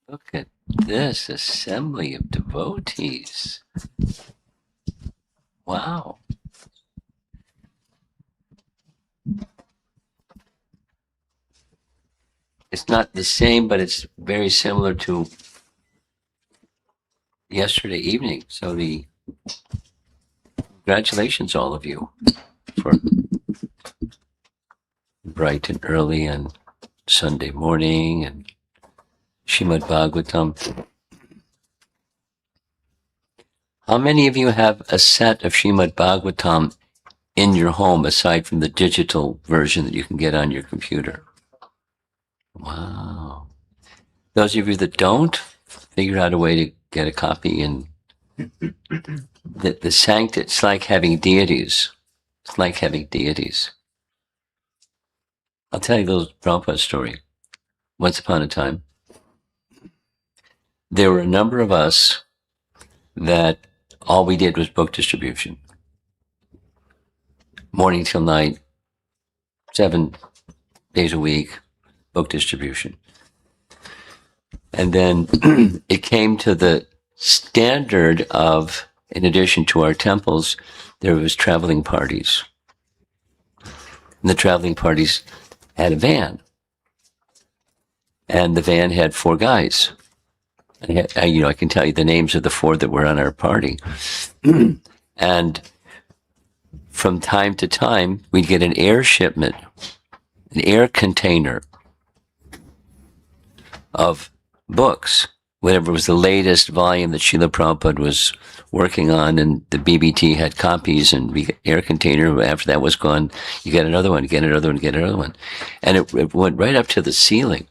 Look at this assembly of devotees. Wow. It's not the same, but it's very similar to yesterday evening. So congratulations, all of you, for bright and early and Sunday morning and Srimad Bhagavatam. How many of you have a set of Srimad Bhagavatam in your home aside from the digital version that you can get on your computer? Wow. Those of you that don't, figure out a way to get a copy. And the sanctity, it's like having deities. It's like having deities. I'll tell you a little Prabhupada story. Once upon a time, there were a number of us that all we did was book distribution. Morning till night, 7 days a week, book distribution. And then it came to the standard of, in addition to our temples, there was traveling parties. And the traveling parties had a van. And the van had 4 guys. I can tell you the names of the 4 that were on our party. And from time to time, we'd get an air shipment, an air container of books, whatever was the latest volume that Srila Prabhupada was working on, and the BBT had copies, and the air container, after that was gone, you get another one, get another one, get another one. And it went right up to the ceiling.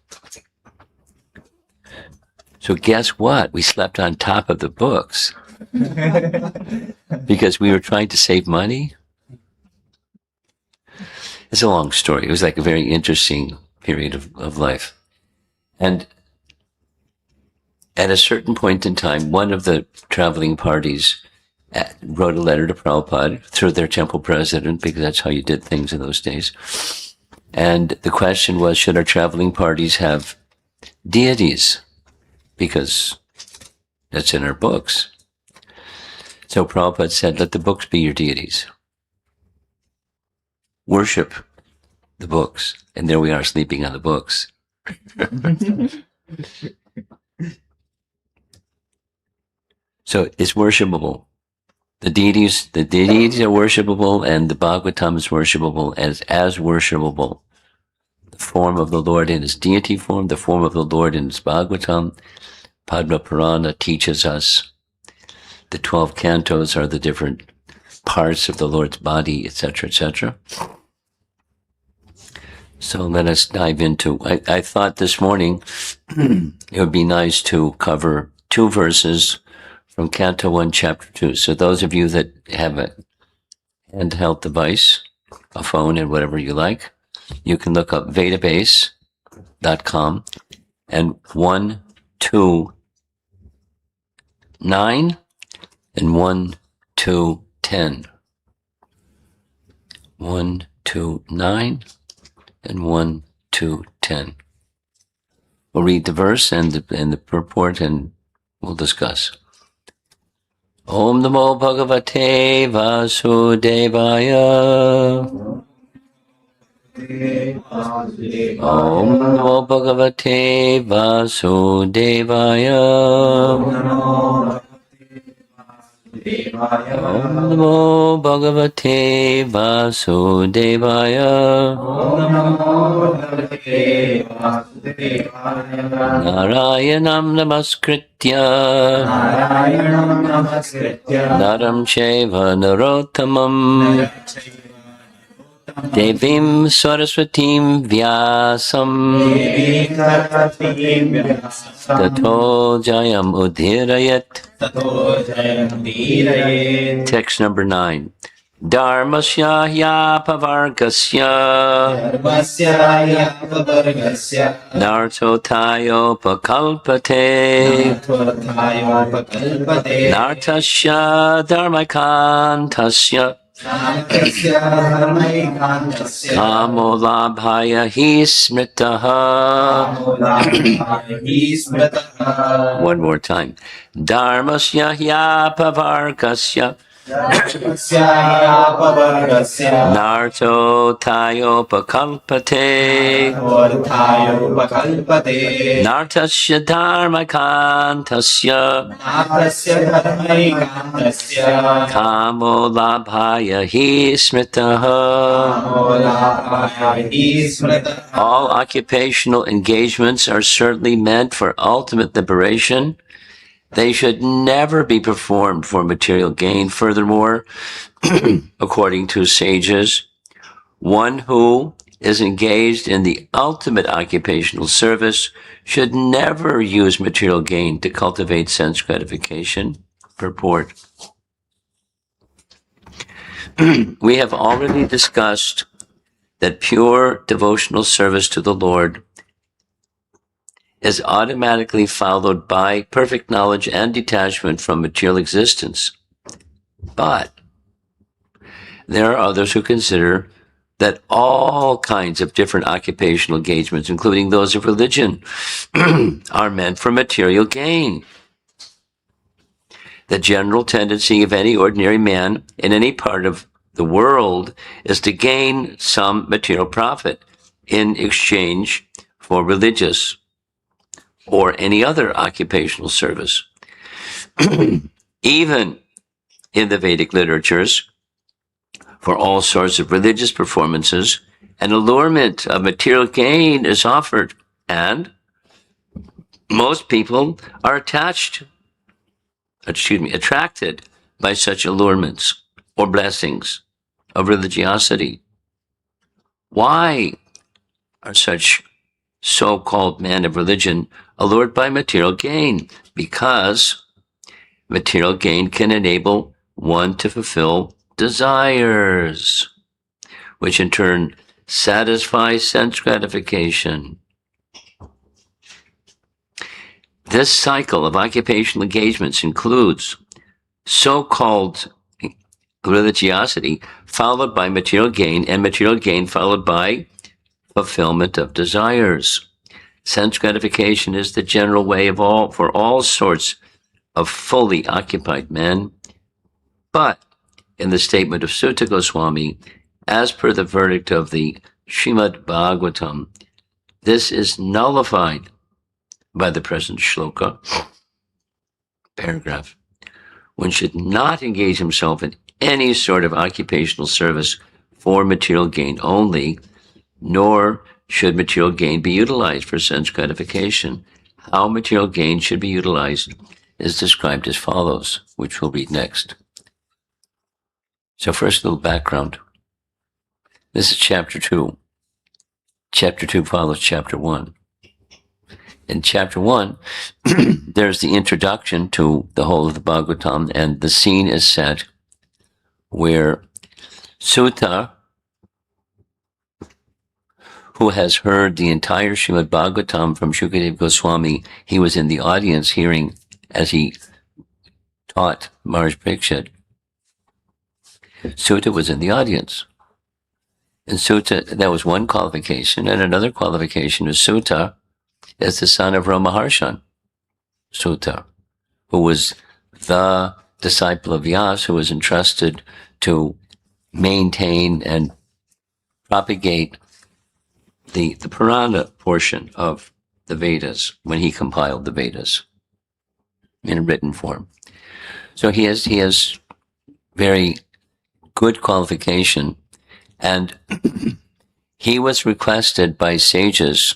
So guess what? We slept on top of the books because we were trying to save money. It's a long story. It was like a very interesting period of life. And at a certain point in time, one of the traveling parties wrote a letter to Prabhupada through their temple president, because that's how you did things in those days. And the question was, should our traveling parties have deities? Because that's in our books. So Prabhupada said, let the books be your deities. Worship the books. And there we are, sleeping on the books. So it's worshipable. The deities are worshipable, and the Bhagavatam is worshipable as worshipable. The form of the Lord in his deity form, the form of the Lord in his Bhagavatam. Padma Purana teaches us the 12 cantos are the different parts of the Lord's body, etc., etc. So let us dive into, I thought this morning it would be nice to cover 2 verses from Canto 1, Chapter 2. So those of you that have a handheld device, a phone, and whatever you like, you can look up vedabase.com and 1, 2, 9 and 1, 2, 10. 1, 2, 9 and 1, 2, 10. We'll read the verse and the purport, and we'll discuss. Om Namo Bhagavate Vasudevaya. Om Namo Bhagavate Vasudevaya. Om Namo Bhagavate Vasudevaya. Narayanam Namaskritya Naram Sheva Narottamam Devim Saraswatim Vyasam Tato Jayam Udhirayat. Text number 9. Dharmasya Yapavargasya Nartotayo Pakalpate Nartasya Dharmakantasya Natasya dharmaikantasya Kamo labhaya hi smritaha. kamolabhayi smritaha. One more time. Dharmasya hyapavarkasya Dharmasya pavargasya narto tayopakalpate orthayo pakalpate. nartasya dharmakantasya Natasya dharmaikantasya kamo labhaya hi smritaha. kamolabhayi smritaha. All occupational engagements are certainly meant for ultimate liberation. They should never be performed for material gain. Furthermore, according to sages, one who is engaged in the ultimate occupational service should never use material gain to cultivate sense gratification. Purport. We have already discussed that pure devotional service to the Lord is automatically followed by perfect knowledge and detachment from material existence. But there are others who consider that all kinds of different occupational engagements, including those of religion, are meant for material gain. The general tendency of any ordinary man in any part of the world is to gain some material profit in exchange for religious or any other occupational service. Even in the Vedic literatures, for all sorts of religious performances, an allurement of material gain is offered, and most people are attracted by such allurements or blessings of religiosity. Why are such so-called men of religion allured by material gain? Because material gain can enable one to fulfill desires, which in turn satisfy sense gratification. This cycle of occupational engagements includes so-called religiosity followed by material gain, and material gain followed by fulfillment of desires. Sense gratification is the general way for all sorts of fully occupied men. But in the statement of Sutta Goswami, as per the verdict of the Srimad Bhagavatam, this is nullified by the present shloka, paragraph. One should not engage himself in any sort of occupational service for material gain only, nor should material gain be utilized for sense gratification. How material gain should be utilized is described as follows, which we'll read next. So first, a little background. This is chapter 2. Chapter 2 follows chapter 1. In chapter 1, there's the introduction to the whole of the Bhagavatam, and the scene is set where Sutta, who has heard the entire Srimad Bhagavatam from Shukadeva Goswami, he was in the audience hearing as he taught Maharaj Parikshit. Sutta was in the audience. And Sutta, that was one qualification, and another qualification is Sutta is the son of Ramaharshan Sutta, who was the disciple of Vyasa, who was entrusted to maintain and propagate the Purana portion of the Vedas when he compiled the Vedas in a written form. So he has very good qualification, and he was requested by sages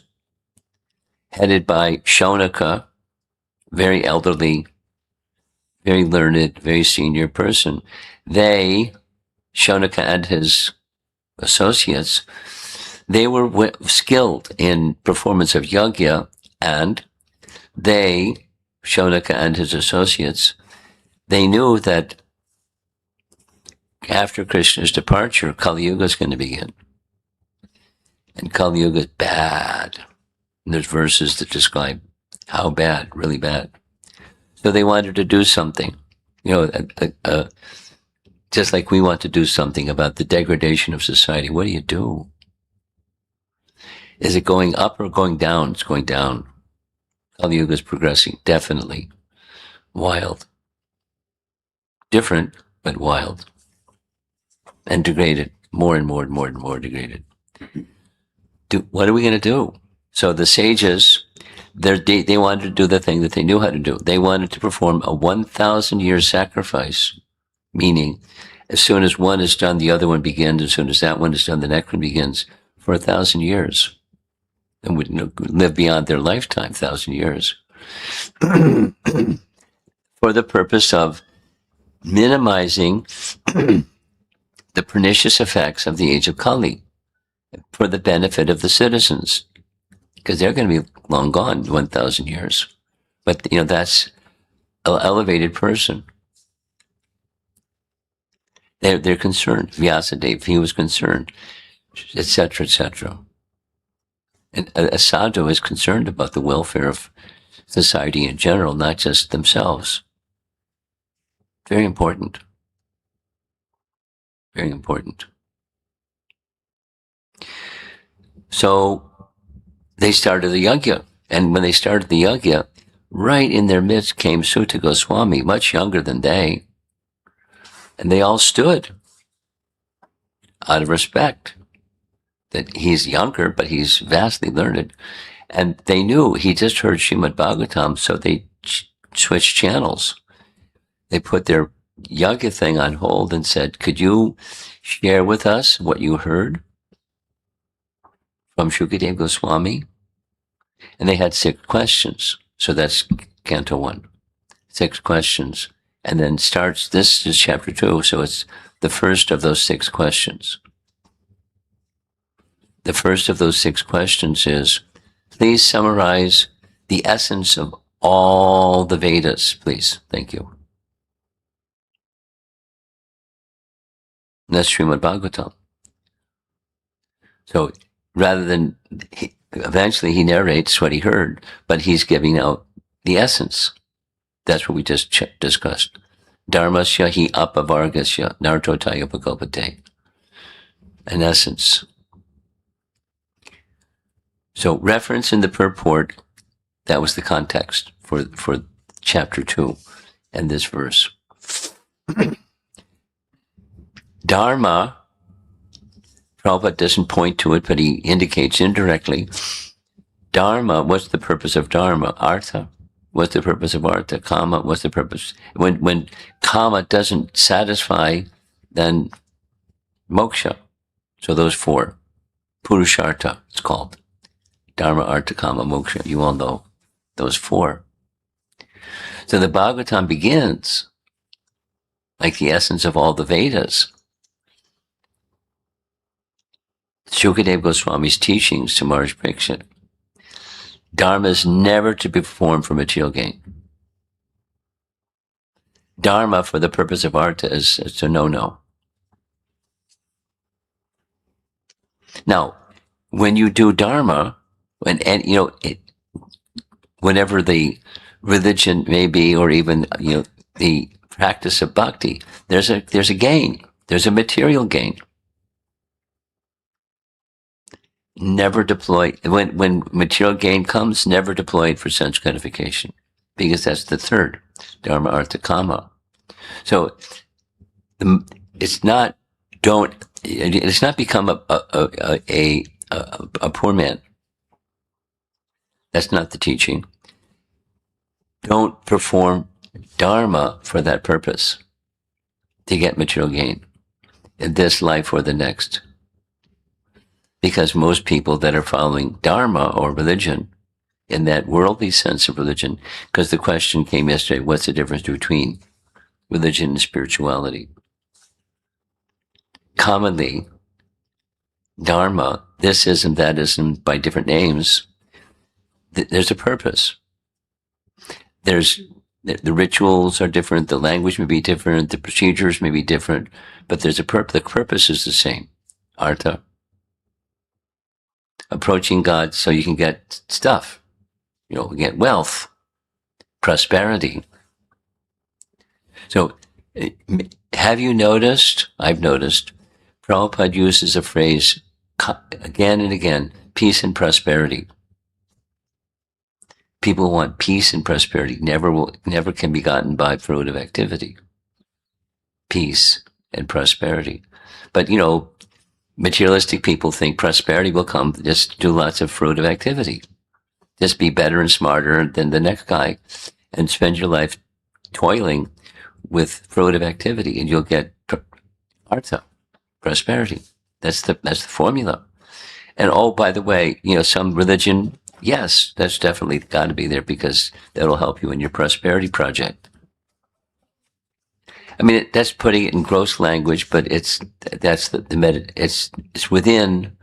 headed by Shaunaka, very elderly, very learned, very senior person. They, Shaunaka and his associates, they were skilled in performance of yajna, and they, Shaunaka and his associates, they knew that after Krishna's departure, Kali Yuga is going to begin. And Kali Yuga is bad. And there's verses that describe how bad, really bad. So they wanted to do something, Just like we want to do something about the degradation of society, what do you do? Is it going up or going down? It's going down. Kali Yuga is progressing, definitely. Wild. Different, but wild. And degraded. More and more and more and more degraded. What are we going to do? So the sages, they wanted to do the thing that they knew how to do. They wanted to perform a 1,000-year sacrifice, meaning as soon as one is done, the other one begins. As soon as that one is done, the next one begins for 1,000 years. And would live beyond their lifetime, 1,000 years. For the purpose of minimizing the pernicious effects of the age of Kali for the benefit of the citizens, because they're going to be long gone, 1,000 years. But, that's an elevated person. They're concerned. Vyasadeva, he was concerned, etc., etc. And a sadhu is concerned about the welfare of society in general, not just themselves. Very important. Very important. So they started the yajna. And when they started the yajna, right in their midst came Sutta Goswami, much younger than they. And they all stood out of respect that he's younger, but he's vastly learned. And they knew he just heard Srimad Bhagavatam, so they switched channels. They put their yajna thing on hold and said, could you share with us what you heard from Shukadeva Goswami? And they had 6 questions. So that's Canto 1. 6 questions. And then this is chapter 2, so it's the first of those 6 questions. The first of those 6 questions is, please summarize the essence of all the Vedas, please. Thank you. And that's Srimad Bhagavatam. So rather than, eventually he narrates what he heard, but he's giving out the essence. That's what we just discussed. Dharmasya hi apavargasya nartotaya pakalpate. An essence. So reference in the purport, that was the context for chapter 2 and this verse. Dharma, Prabhupada doesn't point to it, but he indicates indirectly. Dharma, what's the purpose of Dharma? Artha. What's the purpose of Artha? Kama, what's the purpose? When Kama doesn't satisfy, then moksha. So those 4. Purushartha, it's called. Dharma, Artha, Kama, moksha. You all know those 4. So the Bhagavatam begins like the essence of all the Vedas. Shukadeva Goswami's teachings to Maharaj Parikshit. Dharma is never to be performed for material gain. Dharma for the purpose of artha is a no-no. Now, when you do Dharma, whenever the religion may be, or even the practice of bhakti, there's a gain. There's a material gain. Never deploy, when material gain comes, never deploy it for sense gratification, because that's the third, Dharma, Artha, Kama. So it's not become a poor man. That's not the teaching. Don't perform Dharma for that purpose, to get material gain in this life or the next. Because most people that are following Dharma or religion, in that worldly sense of religion, because the question came yesterday, what's the difference between religion and spirituality? Commonly, Dharma, this ism, that ism, by different names, there's a purpose. The rituals are different, the language may be different, the procedures may be different, but there's a purpose. The purpose is the same. Artha. Approaching God so you can get stuff, get wealth, prosperity. So have you noticed? I've noticed. Prabhupada uses a phrase again and again: peace and prosperity. People want peace and prosperity. Never can be gotten by fruitive activity. Peace and prosperity. But materialistic people think prosperity will come. Just do lots of fruitive activity. Just be better and smarter than the next guy, and spend your life toiling with fruitive activity, and you'll get artha, prosperity. That's the formula. And oh, by the way, some religion, yes, that's definitely got to be there, because that'll help you in your prosperity project. I mean, that's putting it in gross language, but it's within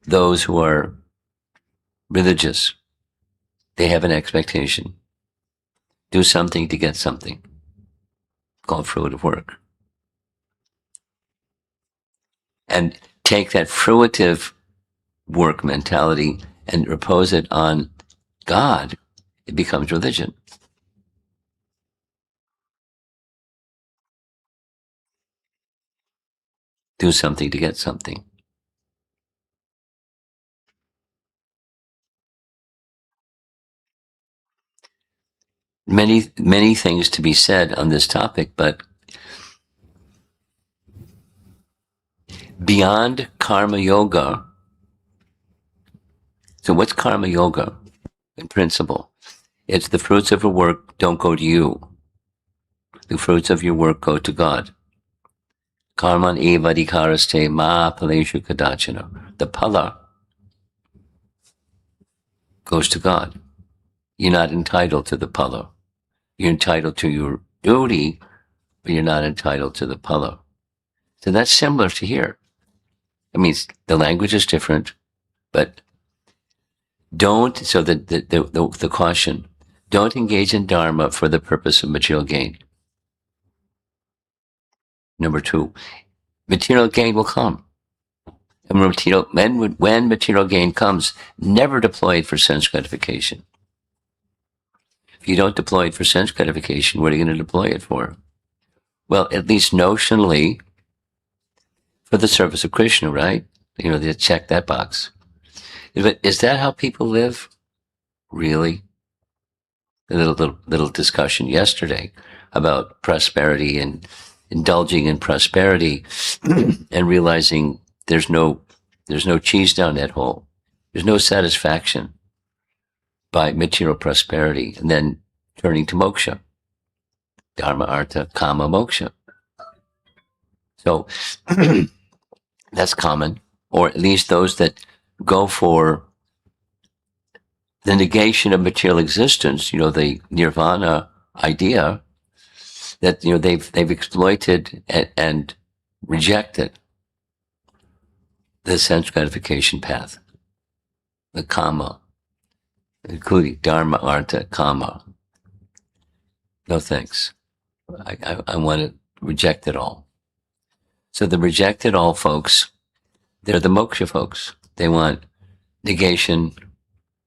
those who are religious. They have an expectation. Do something to get something. Called fruitive work. And take that fruitive work mentality and repose it on God, it becomes religion. Do something to get something. Many, many things to be said on this topic, but beyond karma yoga. So what's karma yoga in principle? It's the fruits of your work don't go to you. The fruits of your work go to God. Karman eva dikaraste ma paleshu kadachana. The pala goes to God. You're not entitled to the pala. You're entitled to your duty, but you're not entitled to the pala. So that's similar to here. I mean, the language is different, but don't, so the caution, don't engage in Dharma for the purpose of material gain. Number 2, material gain will come. And when material gain comes, never deploy it for sense gratification. If you don't deploy it for sense gratification, what are you going to deploy it for? Well, at least notionally, for the service of Krishna, right? They check that box. But is that how people live? Really? A little discussion yesterday about prosperity and indulging in prosperity and realizing there's no cheese down that hole. There's no satisfaction by material prosperity, and then turning to moksha. Dharma, artha, kama, moksha. So that's common, or at least those that go for the negation of material existence, the nirvana idea, that they've exploited and rejected the sense gratification path, the kama, including dharma, artha, kama. No thanks. I want to reject it all. So the reject it all folks, they're the moksha folks. They want negation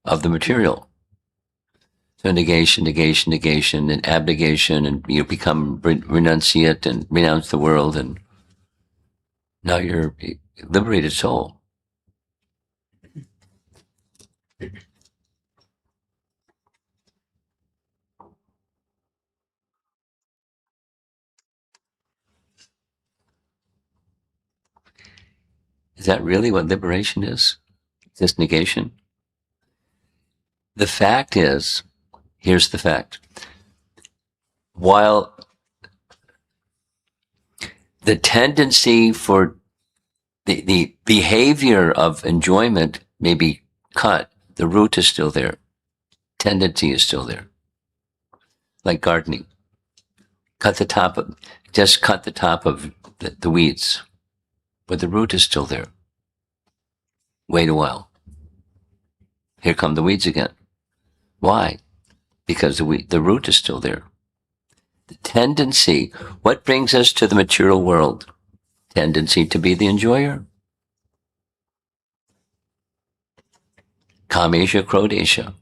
of the material. So negation, and abnegation, and you become renunciate and renounce the world, and now you're a liberated soul. Is that really what liberation is? Just negation? The fact is, here's the fact. While the tendency for the behavior of enjoyment may be cut, the root is still there. Tendency is still there. Like gardening. Just cut the top of the weeds, but the root is still there. Wait a while. Here come the weeds again. Why? Because the root is still there. The tendency, what brings us to the material world? Tendency to be the enjoyer. Kamesha, Krodesha.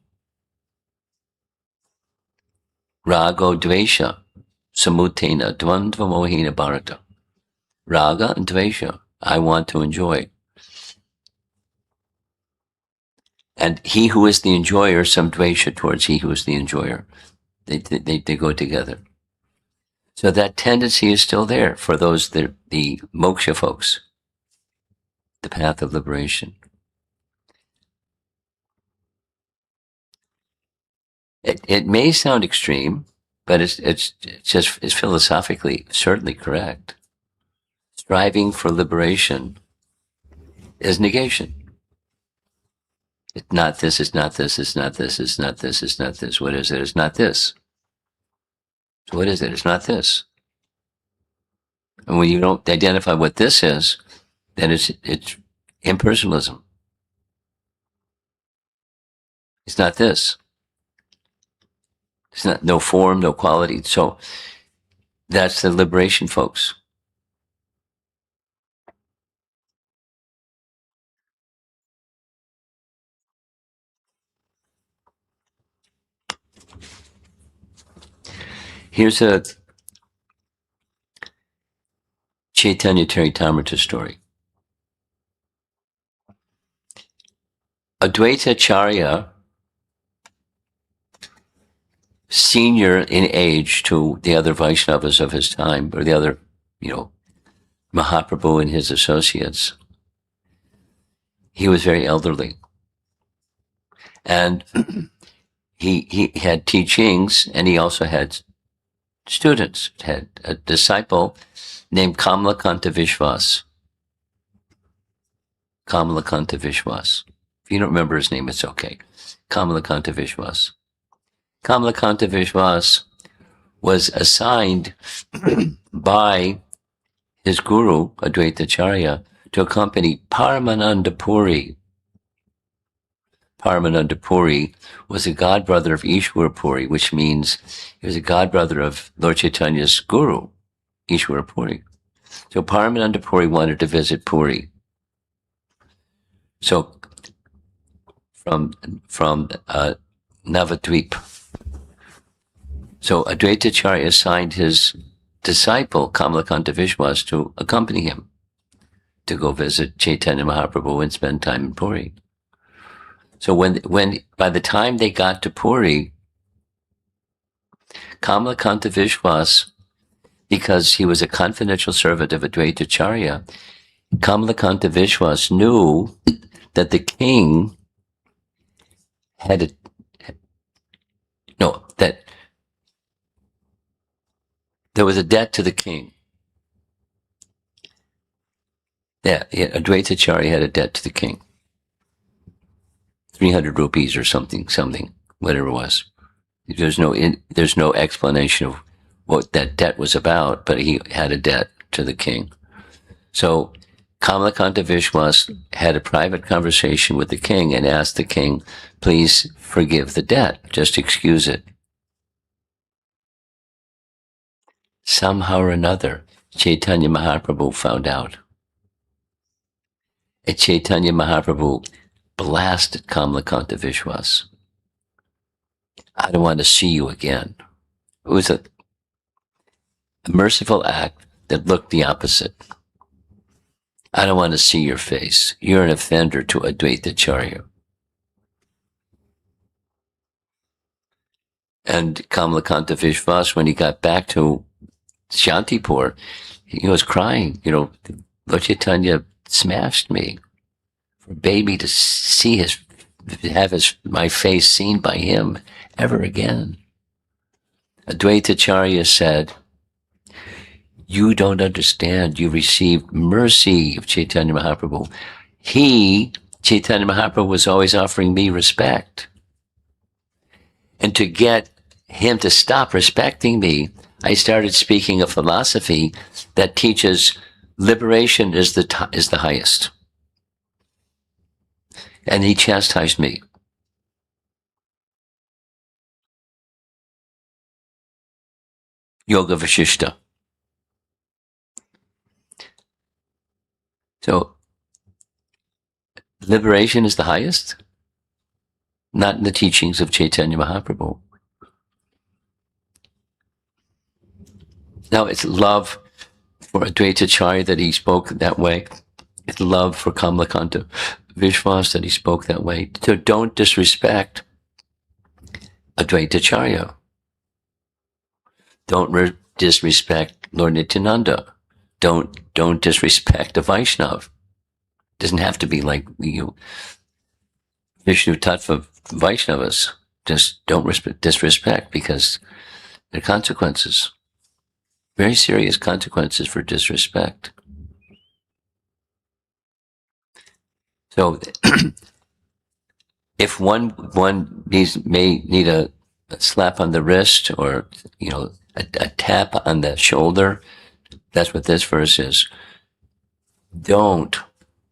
Rago, Dvesha. samutena dvandva mohina bharata. Raga and dvesha, I want to enjoy. And he who is the enjoyer, some dvesha towards he who is the enjoyer. They go together. So that tendency is still there for those, the moksha folks, the path of liberation. It may sound extreme, but it's philosophically certainly correct. Striving for liberation is negation. It's not this, it's not this, it's not this, it's not this, it's not this. What is it? It's not this. So what is it? It's not this. And when you don't identify what this is, then it's impersonalism. It's not this. It's not, no form, no quality. So that's the liberation, folks. Here's a Chaitanya Charitamrita story. Advaita Acharya, senior in age to the other Vaishnavas of his time, or the other, Mahaprabhu and his associates, he was very elderly. And he had teachings, and he also had students, had a disciple named Kamalakanta Vishwas. Kamalakanta Vishwas. If you don't remember his name, it's okay. Kamalakanta Vishwas. Kamalakanta Vishwas was assigned by his guru, Advaita Acharya, to accompany Paramananda Puri. Paramananda Puri was a godbrother of Ishwara Puri, which means he was a godbrother of Lord Chaitanya's guru, Ishwara Puri. So Paramananda Puri wanted to visit Puri. So from Navadvip. So Advaita Acharya assigned his disciple, Kamalakanta Vishwas, to accompany him to go visit Chaitanya Mahaprabhu and spend time in Puri. So when by the time they got to Puri, Kamalakanta Vishwas, because he was a confidential servant of Advaita Acharya, Kamalakanta Vishwas knew that the king that there was a debt to the king. Yeah, Advaita Acharya had a debt to the king. 300 rupees or something, whatever it was. There's no explanation of what that debt was about, but he had a debt to the king. So Kamalakanta Vishwas had a private conversation with the king and asked the king, please forgive the debt, just excuse it. Somehow or another, Chaitanya Mahaprabhu found out. And Chaitanya Mahaprabhu blasted Kamalakanta Vishwas. I don't want to see you again. It was a merciful act that looked the opposite. I don't want to see your face. You're an offender to Advaita Acharya. And Kamalakanta Vishwas, when he got back to Shantipur, he was crying. Lord Chaitanya smashed me. Forbade me to have my face seen by him ever again. Advaita Acharya said, you don't understand. You received mercy of Chaitanya Mahaprabhu. Chaitanya Mahaprabhu, was always offering me respect. And to get him to stop respecting me, I started speaking a philosophy that teaches liberation is the highest. And he chastised me. Yoga Vashishta. So, liberation is the highest? Not in the teachings of Chaitanya Mahaprabhu. Now, it's love for Advaitacharya that he spoke that way. It's love for Kamalakanta Vishwas that he spoke that way. So don't disrespect Advaitacharya. Don't disrespect Lord Nityananda. Don't disrespect a Vaishnav. It doesn't have to be like Vishnu Tattva Vaishnavas. Just don't disrespect, because there are consequences. Very serious consequences for disrespect. So if one may need a slap on the wrist, or a tap on the shoulder, that's what this verse is. Don't,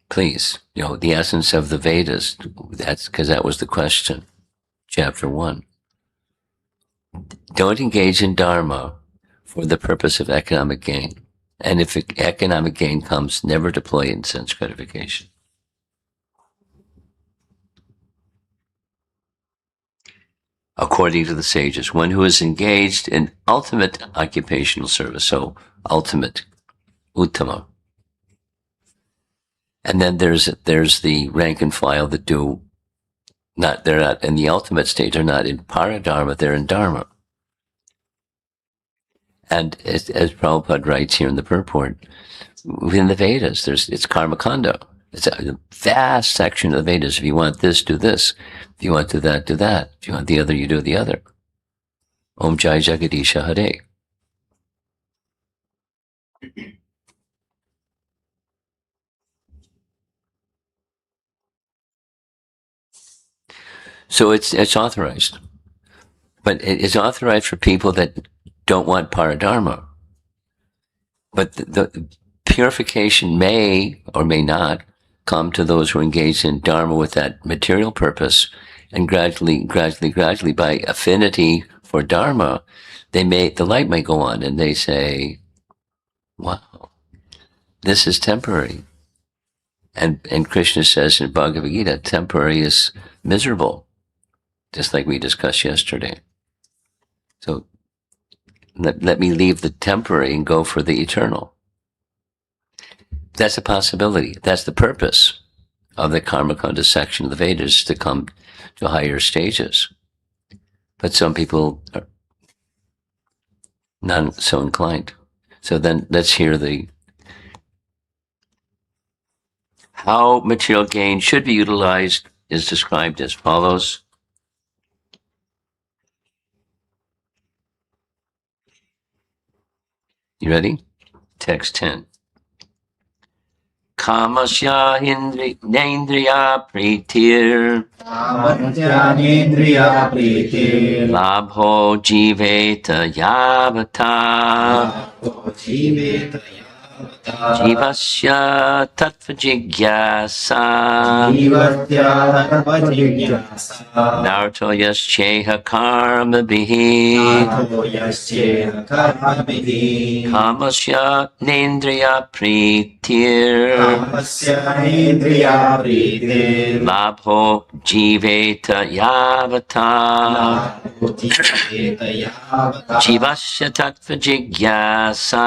please, the essence of the Vedas. That's because that was the question, chapter 1. Don't engage in Dharma for the purpose of economic gain. And if economic gain comes, never deploy it in sense gratification. According to the sages, one who is engaged in ultimate occupational service, so ultimate, uttama. And then there's the rank and file that they're not in the ultimate state, they're not in paradharma, they're in dharma. And as Prabhupada writes here in the purport, within the Vedas, it's karma kanda. It's a vast section of the Vedas. If you want this, do this. If you want to do that, do that. If you want the other, you do the other. Om Jai Jagadisha Hare. So it's authorized. But it's authorized for people that don't want paradharma. But the purification may or may not come to those who are engaged in dharma with that material purpose, and gradually, by affinity for dharma, the light may go on, and they say, "Wow, this is temporary." And Krishna says in Bhagavad Gita, temporary is miserable, just like we discussed yesterday. So let me leave the temporary and go for the eternal. That's a possibility. That's the purpose of the Karmakanda section of the Vedas, to come to higher stages. But some people are not so inclined. So then let's hear how material gain should be utilized is described as follows. You ready? Text 10. Kamasya nendriya pritir Kamasyanendriya priti labho jiveta yavata jiveta jivasya tattva jigyasa jivasya tattva jigyasa narto yasceha karma bihi nato yasya karmabihi kamasya nendriya pritir kamasyanendriya priti labho jiveta yavata jiveta yavata jivasya tattva jigyasa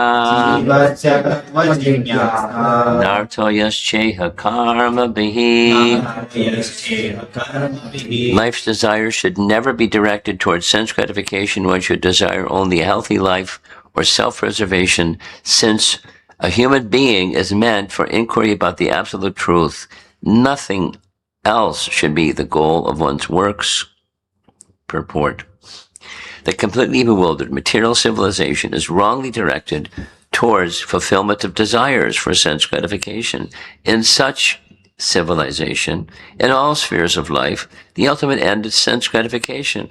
jivasya tattva jigyasa narto yasceha karma bihi. nato yasya karmabihi. Life's desire should never be directed towards sense gratification. One should desire only a healthy life or self-preservation, since a human being is meant for inquiry about the absolute truth. Nothing else should be the goal of one's works. Purport. The completely bewildered material civilization is wrongly directed towards fulfillment of desires for sense gratification. In such civilization, in all spheres of life, the ultimate end is sense gratification.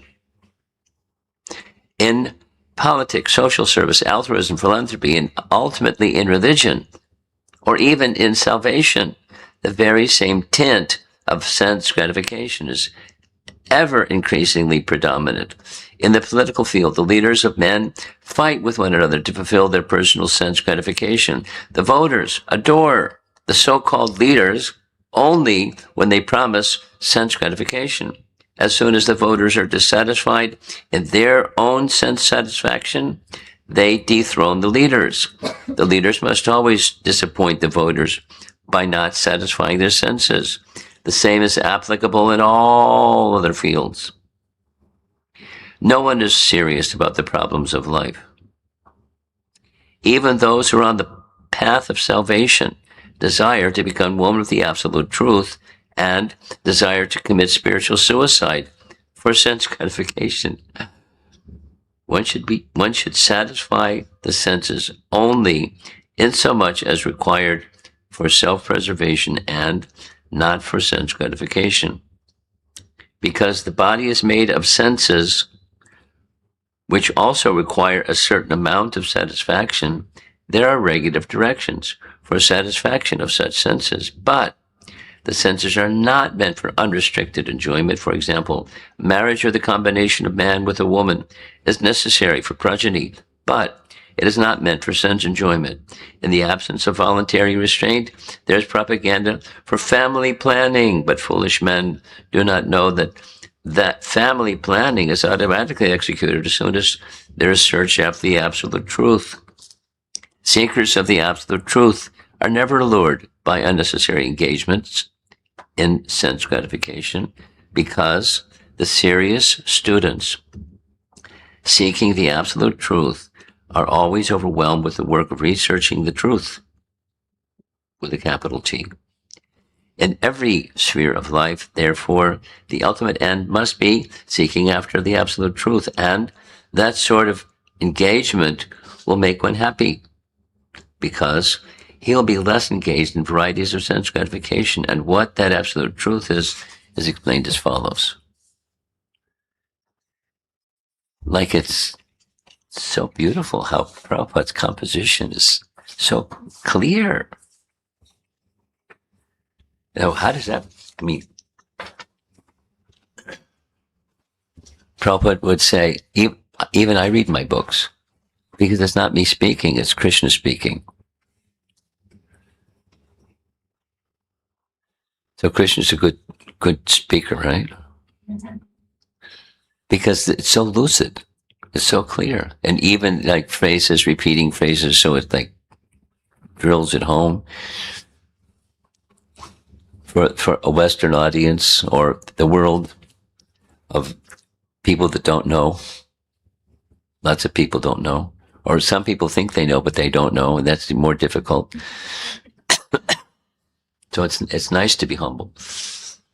In politics, social service, altruism, philanthropy, and ultimately in religion, or even in salvation, the very same tint of sense gratification is ever increasingly predominant. In the political field, the leaders of men fight with one another to fulfill their personal sense gratification. The voters adore the so-called leaders only when they promise sense gratification. As soon as the voters are dissatisfied in their own sense satisfaction, they dethrone the leaders. The leaders must always disappoint the voters by not satisfying their senses. The same is applicable in all other fields. No one is serious about the problems of life. Even those who are on the path of salvation desire to become one with the absolute truth and desire to commit spiritual suicide for sense gratification. One should satisfy the senses only in so much as required for self-preservation and not for sense gratification. Because the body is made of senses, which also require a certain amount of satisfaction, there are regulative directions for satisfaction of such senses. But the senses are not meant for unrestricted enjoyment. For example, marriage or the combination of man with a woman is necessary for progeny, but it is not meant for sense enjoyment. In the absence of voluntary restraint, there is propaganda for family planning, but foolish men do not know that family planning is automatically executed as soon as there is search after the absolute truth. Seekers of the absolute truth are never allured by unnecessary engagements in sense gratification, because the serious students seeking the absolute truth are always overwhelmed with the work of researching the truth with a capital T. In every sphere of life, therefore, the ultimate end must be seeking after the absolute truth, and that sort of engagement will make one happy, because he'll be less engaged in varieties of sense gratification. And what that absolute truth is explained as follows. Like, it's so beautiful how Prabhupada's composition is so clear. How does that, Prabhupada would say, even I read my books, because it's not me speaking, it's Krishna speaking. So Krishna's a good speaker, right? Mm-hmm. Because it's so lucid, it's so clear, and even like phrases, repeating phrases, so it like drills it home for a Western audience or the world of people that don't know. Lots of people don't know, or some people think they know, but they don't know, and that's more difficult. So it's nice to be humble.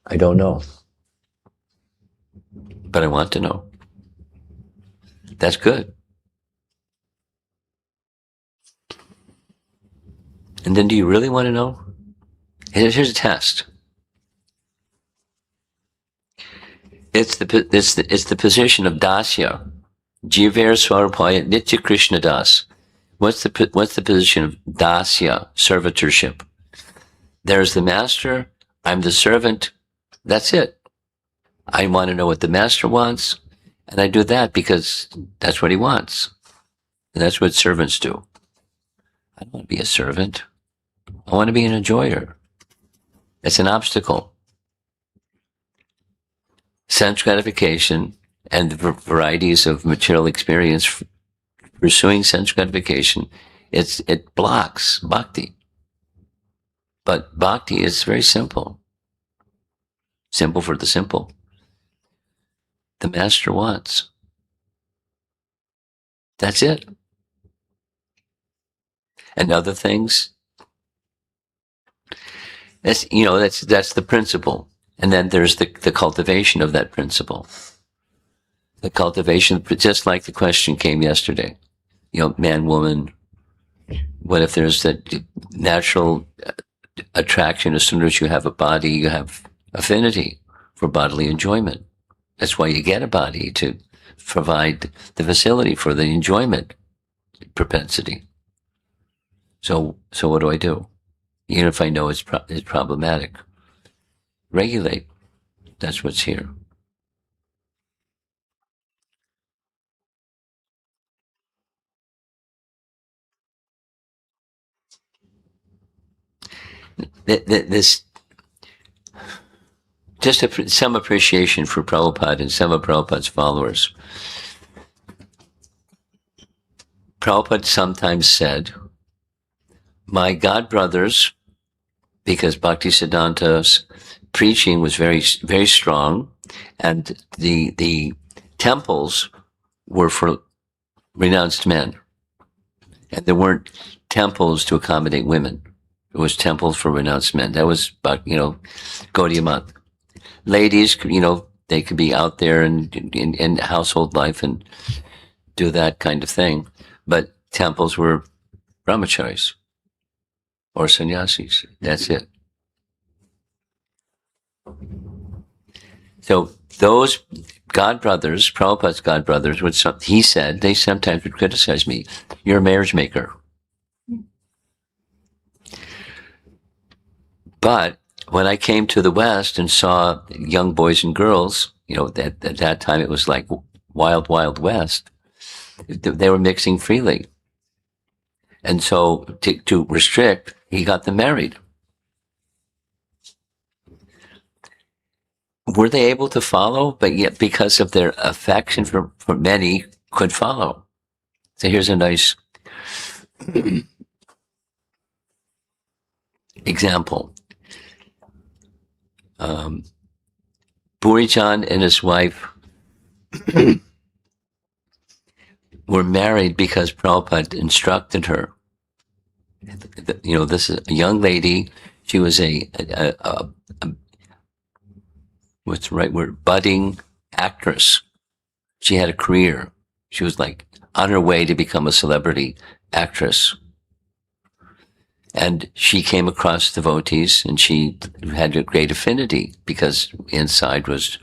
I don't know, but I want to know. That's good. And then, do you really want to know? Here's a test. It's the position of dasya, jiver swarupaya nitya Krishna das. What's the position of dasya, servitorship? There's the master. I'm the servant. That's it. I want to know what the master wants, and I do that because that's what he wants. And that's what servants do. I don't want to be a servant. I want to be an enjoyer. It's an obstacle. Sense gratification and the varieties of material experience, pursuing sense gratification, it blocks bhakti. But bhakti is very simple. Simple for the simple. The master wants. That's it. And other things, that's the principle. And then there's the cultivation of that principle. The cultivation, just like the question came yesterday, man, woman. What if there's that natural attraction? As soon as you have a body, you have affinity for bodily enjoyment. That's why you get a body, to provide the facility for the enjoyment propensity. So what do I do? Even if I know it's problematic, regulate. That's what's here. This just some appreciation for Prabhupada and some of Prabhupada's followers. Prabhupada sometimes said, my godbrothers, because Bhaktisiddhanta's preaching was very, very strong, and the temples were for renounced men, and there weren't temples to accommodate women. It was temples for renounced men. That was about, Gaudiya month. Ladies, they could be out there in household life and do that kind of thing, but temples were brahmacharis or sannyasis. That's it. So those godbrothers, Prabhupada's godbrothers, he said, they sometimes would criticize me. You're a marriage maker. But when I came to the West and saw young boys and girls, at that time it was like wild, wild West, they were mixing freely. And so to restrict, he got them married. Were they able to follow? But yet, because of their affection for many, could follow. So here's a nice example. Burijan and his wife were married because Prabhupada instructed her. This is a young lady. She was what's the right word? Budding actress. She had a career. She was like on her way to become a celebrity actress. And she came across devotees, and she had a great affinity because inside was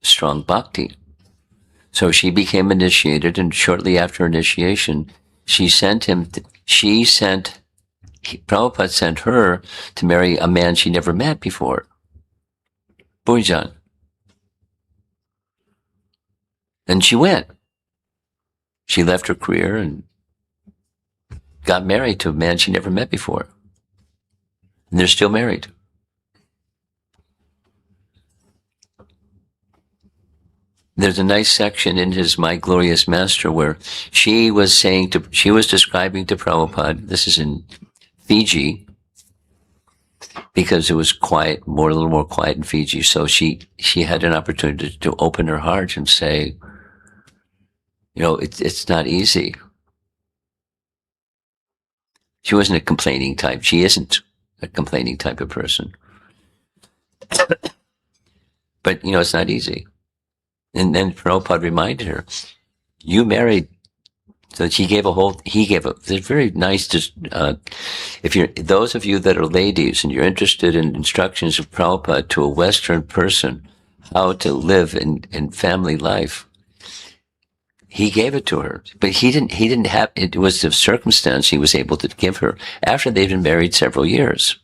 strong bhakti. So she became initiated, and shortly after initiation, Prabhupada sent her to marry a man she never met before, Burijan. And she went. She left her career and got married to a man she never met before. And they're still married. There's a nice section in his My Glorious Master where she was describing to Prabhupada, this is in Fiji, because it was quiet, a little more quiet in Fiji. So she had an opportunity to open her heart and say, it's not easy. She wasn't a complaining type. She isn't a complaining type of person. But, it's not easy. And then Prabhupada reminded her, you married. So he gave it's very nice those of you that are ladies and you're interested in instructions of Prabhupada to a Western person, how to live in family life. He gave it to her, but he didn't have, it was the circumstance he was able to give her after they'd been married several years.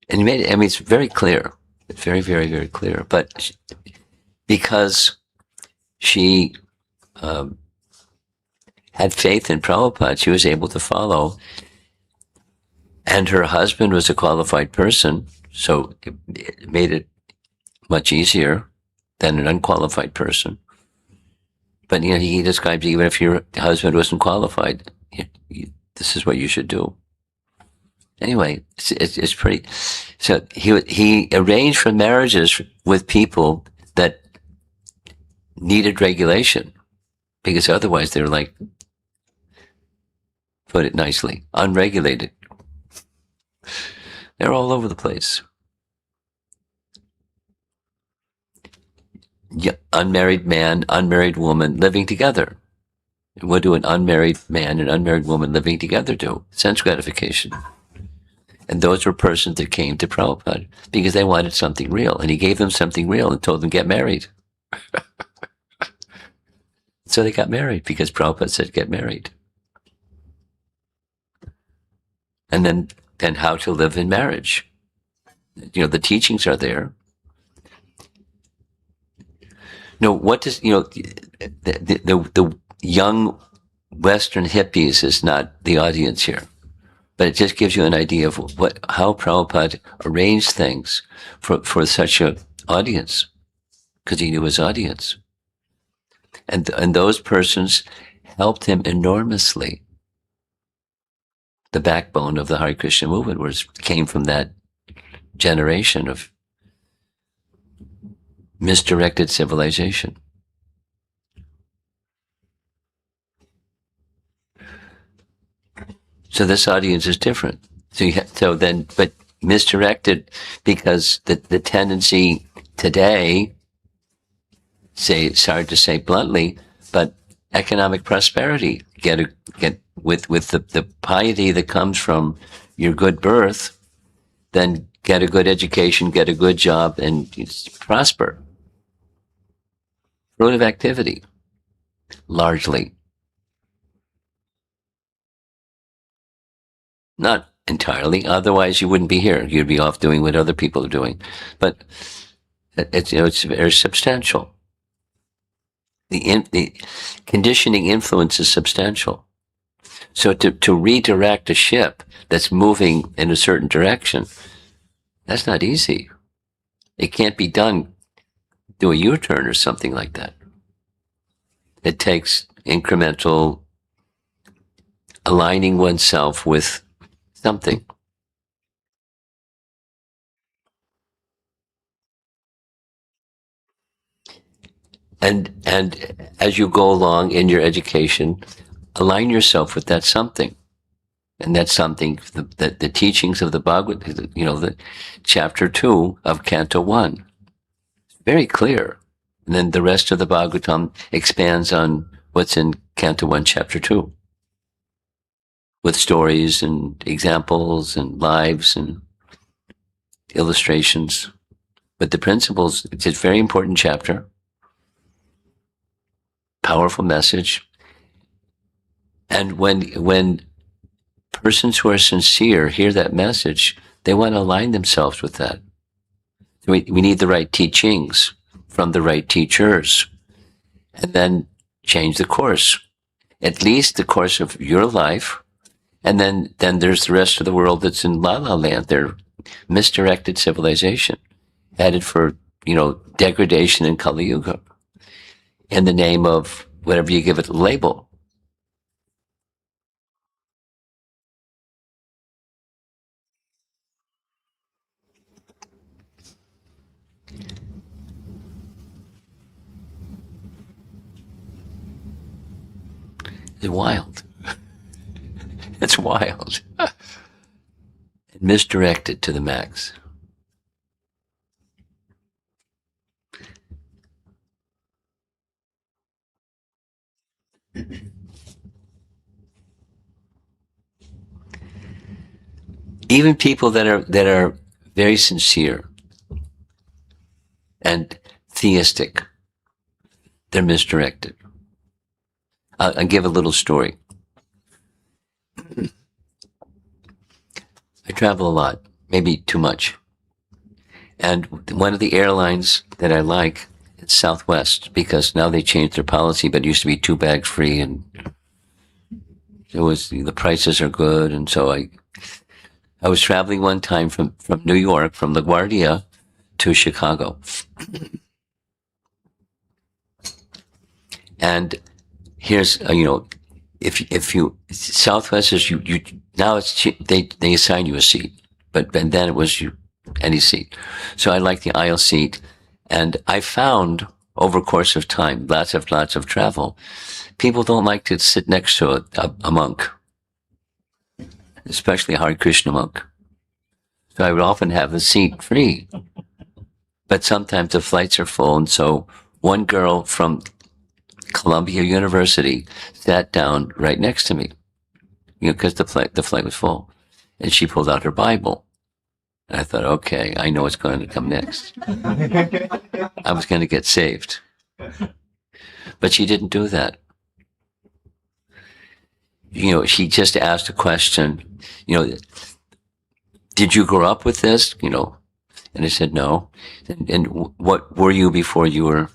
And he made it, it's very clear. It's very, very, very clear. But because she had faith in Prabhupada, she was able to follow. And her husband was a qualified person, so it made it much easier than an unqualified person. But, he describes even if your husband wasn't qualified, this is what you should do. Anyway, it's pretty. So he arranged for marriages with people that needed regulation, because otherwise they were like, put it nicely, unregulated. They're all over the place. Unmarried man, unmarried woman living together. What do an unmarried man and unmarried woman living together do? Sense gratification. And those were persons that came to Prabhupada because they wanted something real. And he gave them something real and told them, get married. So they got married because Prabhupada said, get married. And then how to live in marriage. The teachings are there. No, what does, the young Western hippies is not the audience here. But it just gives you an idea of how Prabhupada arranged things for such an audience. because he knew his audience. And those persons helped him enormously. The backbone of the Hare Krishna movement came from that generation of misdirected civilization. So this audience is different. But misdirected because the tendency today, it's hard to say bluntly, but economic prosperity, get with the piety that comes from your good birth, then get a good education, get a good job, and prosper. Fruit of activity, largely. Not entirely, otherwise you wouldn't be here. You'd be off doing what other people are doing. But it's very substantial. The conditioning influence is substantial. So to redirect a ship that's moving in a certain direction, that's not easy. It can't be done, do a U-turn or something like that. It takes incremental aligning oneself with something. And as you go along in your education, align yourself with that something. And that's something, the teachings of the Bhagavad, the chapter 2 of Canto 1. Very clear. And then the rest of the Bhagavatam expands on what's in Canto 1, chapter 2. With stories and examples and lives and illustrations. But the principles, it's a very important chapter. Powerful message. And when persons who are sincere hear that message, they want to align themselves with that. We need the right teachings from the right teachers, and then change the course, at least the course of your life. And then there's the rest of the world that's in La La Land. They're misdirected civilization, headed for, degradation in Kali Yuga, in the name of whatever you give it a label. It's wild. It's wild. Misdirected to the max. Even people that are very sincere and theistic, they're misdirected. I'll give a little story. I travel a lot, maybe too much. And one of the airlines that I like is Southwest, because now they changed their policy, but it used to be 2 bags free, and the prices are good. And so I was traveling one time from New York, from LaGuardia to Chicago. And here's, if you, Southwest is now it's, they assign you a seat, but then it was any seat. So I like the aisle seat. And I found over the course of time, lots of travel, people don't like to sit next to a monk, especially a Hare Krishna monk. So I would often have a seat free, but sometimes the flights are full. And so one girl from Columbia University sat down right next to me, because the flight was full, and she pulled out her Bible. And I thought, okay, I know what's going to come next. I was going to get saved. But she didn't do that. She just asked a question, did you grow up with this? And I said, no. And what were you before you were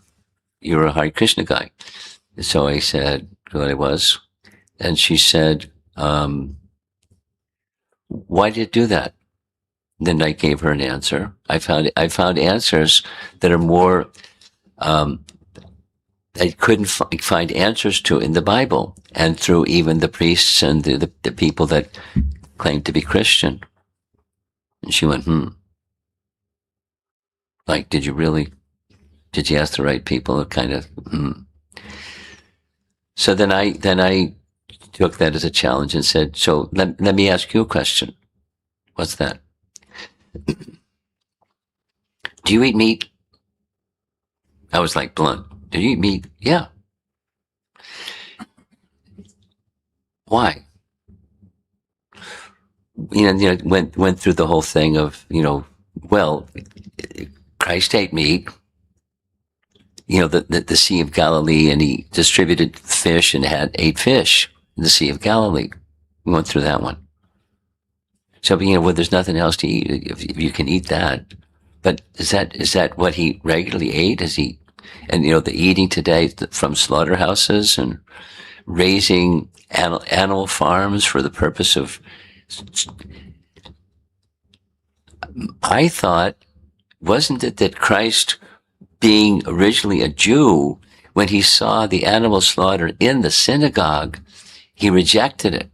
a Hare Krishna guy? So I said what I was. And she said, why did you do that? Then I gave her an answer. I found answers that are more they couldn't find answers to in the Bible, and through even the priests and the people that claimed to be Christian. And she went, like, did you ask the right people? Kind of, So then I took that as a challenge and said, so let me ask you a question. What's that? Do you eat meat? I was like blunt. Do you eat meat? Yeah. Why? Went through the whole thing of, well, Christ ate meat, the Sea of Galilee, and he distributed fish and ate fish in the Sea of Galilee. We went through that one. So, well, there's nothing else to eat if you can eat that. But is that what he regularly ate? And the eating today from slaughterhouses and raising animal farms for the purpose of, I thought, wasn't it that Christ, being originally a Jew, when he saw the animal slaughter in the synagogue, he rejected it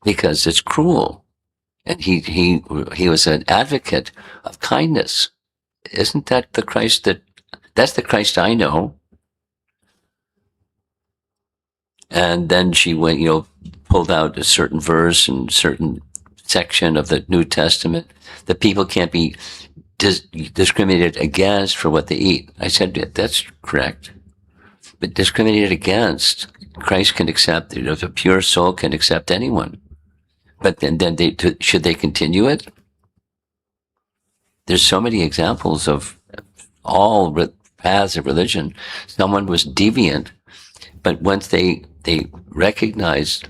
because it's cruel, and he was an advocate of kindness. Isn't that the Christ that's the Christ I know? And then she went, pulled out a certain verse and certain section of the New Testament that people can't be discriminated against for what they eat. I said, that's correct. But discriminated against, Christ can accept, a pure soul can accept anyone. But then should they continue it? There's so many examples of all paths of religion. Someone was deviant, but once they recognized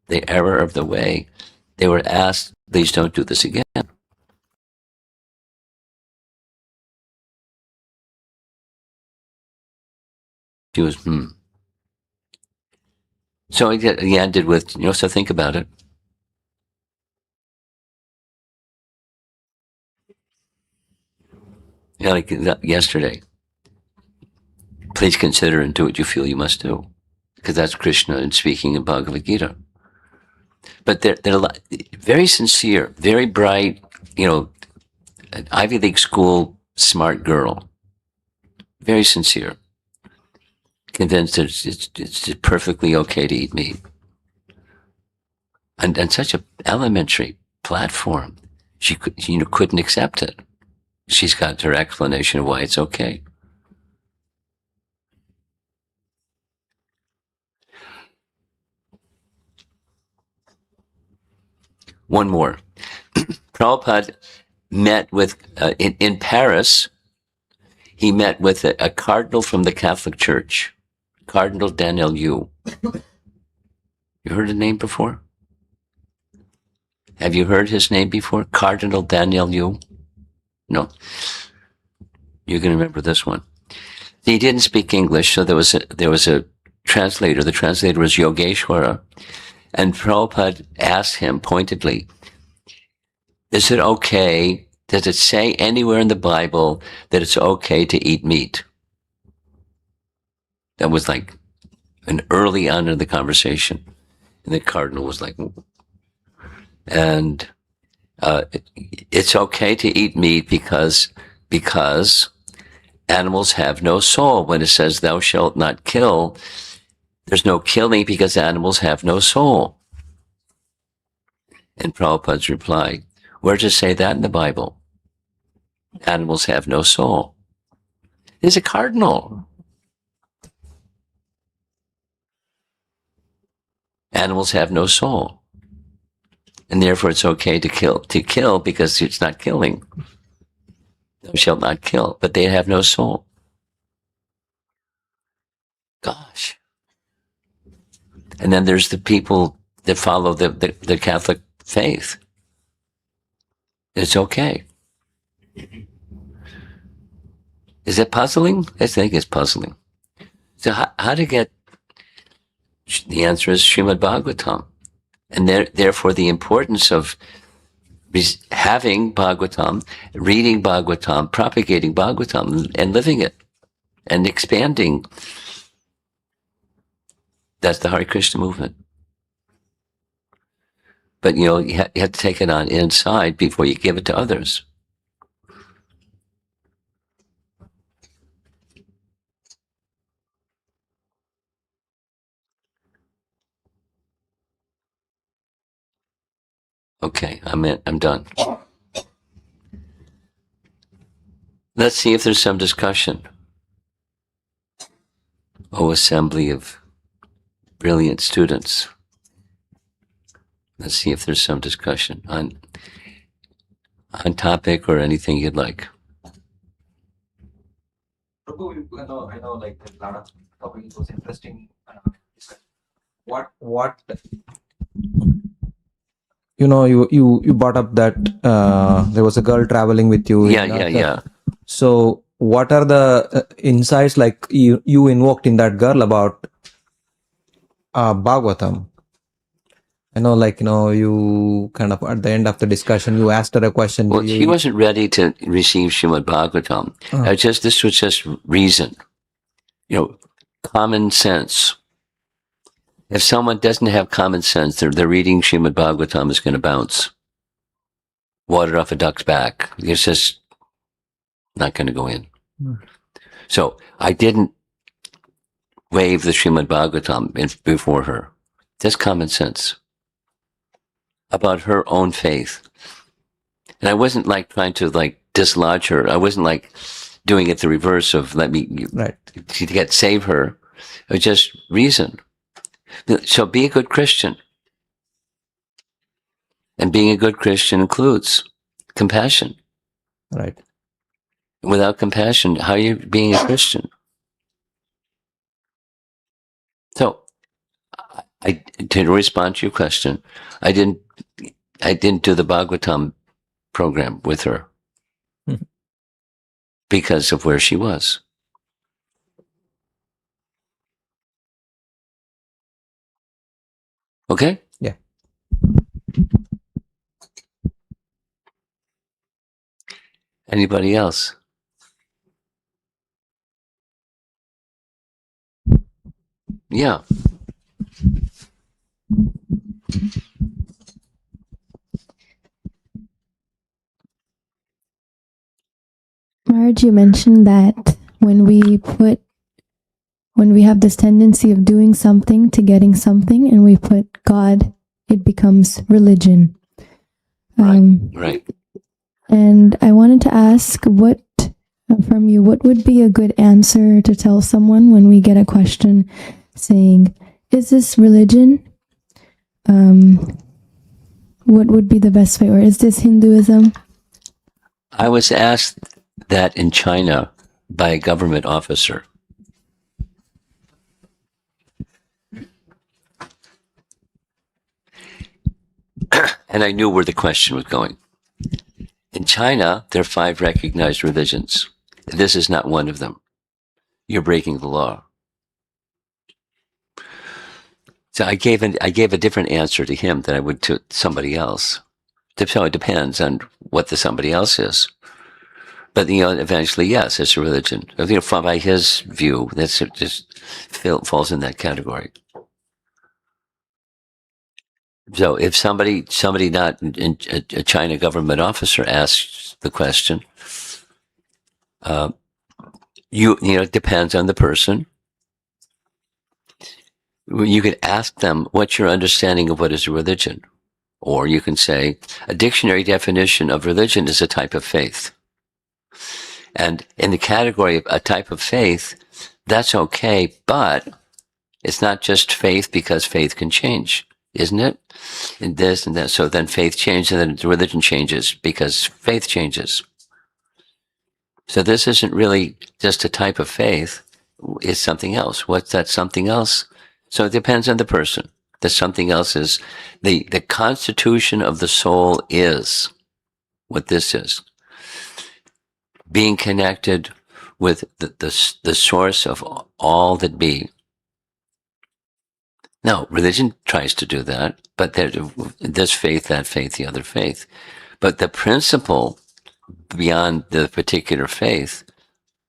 the error of the way, they were asked, please don't do this again. She was, So he ended with, so think about it. Like yesterday. Please consider and do what you feel you must do. Because that's Krishna and speaking in Bhagavad Gita. But they're very sincere, very bright, an Ivy League school smart girl. Very sincere. Convinced that it's perfectly okay to eat meat. And such an elementary platform, she couldn't accept it. She's got her explanation of why it's okay. One more. Prabhupada met with, in Paris, he met with a cardinal from the Catholic Church, Cardinal Daniel Yu. You heard the name before? Have you heard his name before? Cardinal Daniel Yu? No. You can remember this one. He didn't speak English, so there was a translator. The translator was Yogeshwara. And Prabhupada asked him pointedly, is it okay, does it say anywhere in the Bible that it's okay to eat meat? That was like an early on in the conversation. And the cardinal was like, and it's okay to eat meat because animals have no soul. When it says thou shalt not kill, there's no killing because animals have no soul. And Prabhupada's reply, where does it say that in the Bible? Animals have no soul. He's a cardinal. Animals have no soul. And therefore it's okay to kill because it's not killing. Thou shalt not kill, but they have no soul. Gosh. And then there's the people that follow the Catholic faith. It's okay. Is it puzzling? I think it's puzzling. So how to get, the answer is Srimad Bhagavatam. And therefore the importance of having Bhagavatam, reading Bhagavatam, propagating Bhagavatam, and living it, and expanding. That's the Hare Krishna movement. But, you have to take it on inside before you give it to others. Okay, I'm done. Let's see if there's some discussion. Oh, assembly of brilliant students. Let's see if there's some discussion on topic or anything you'd like. Prabhu, I know, like a lot of topic was interesting. What you brought up that there was a girl traveling with you. Yeah. So, what are the insights like you invoked in that girl about Bhagavatam? I know, like, you kind of at the end of the discussion, you asked her a question. Well, she wasn't ready to receive Srimad Bhagavatam. This was just reason, common sense. If someone doesn't have common sense, their reading Srimad Bhagavatam is going to bounce. Water off a duck's back. It's just not going to go in. So I didn't wave the Srimad Bhagavatam before her. Just common sense about her own faith. And I wasn't like trying to like dislodge her. I wasn't like doing it the reverse of to save her. It was just reason. So be a good Christian. And being a good Christian includes compassion. Right. Without compassion, how are you being a Christian? So, to respond to your question, I didn't do the Bhagavatam program with her because of where she was. Okay? Yeah. Anybody else? Yeah. Maharaj, you mentioned that when we have this tendency of doing something to getting something and we put God, it becomes religion. Right. And I wanted to ask from you, what would be a good answer to tell someone when we get a question saying, is this religion? What would be the best way? Or is this Hinduism? I was asked that in China by a government officer. And I knew where the question was going. In China, there are 5 recognized religions. This is not one of them. You're breaking the law. So I gave a different answer to him than I would to somebody else. So it depends on what the somebody else is. But eventually, yes, it's a religion. From by his view, that's just falls in that category. So if somebody not in a China government officer asks the question, it depends on the person. You could ask them, what's your understanding of what is a religion? Or you can say, a dictionary definition of religion is a type of faith. And in the category of a type of faith, that's okay, but it's not just faith because faith can change, isn't it? And this and that. So then faith changes and then the religion changes because faith changes. So this isn't really just a type of faith, it's something else. What's that something else? So it depends on the person. The something else is the constitution of the soul is what this is. Being connected with the source of all that be. Now, religion tries to do that, but there's this faith, that faith, the other faith. But the principle beyond the particular faith,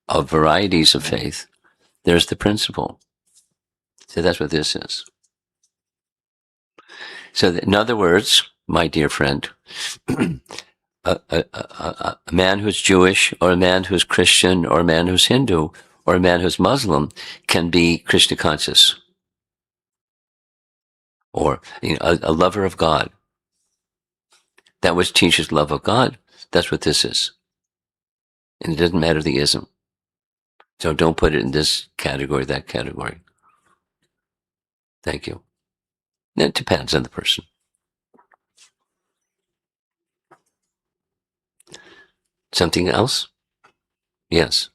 of varieties of faith, there's the principle. So that's what this is. So in other words, my dear friend, a man who's Jewish, or a man who's Christian, or a man who's Hindu, or a man who's Muslim can be Krishna conscious, or a lover of God. That which teaches love of God, that's what this is. And it doesn't matter the ism. So don't put it in this category, that category. Thank you. It depends on the person. Something else? Yes.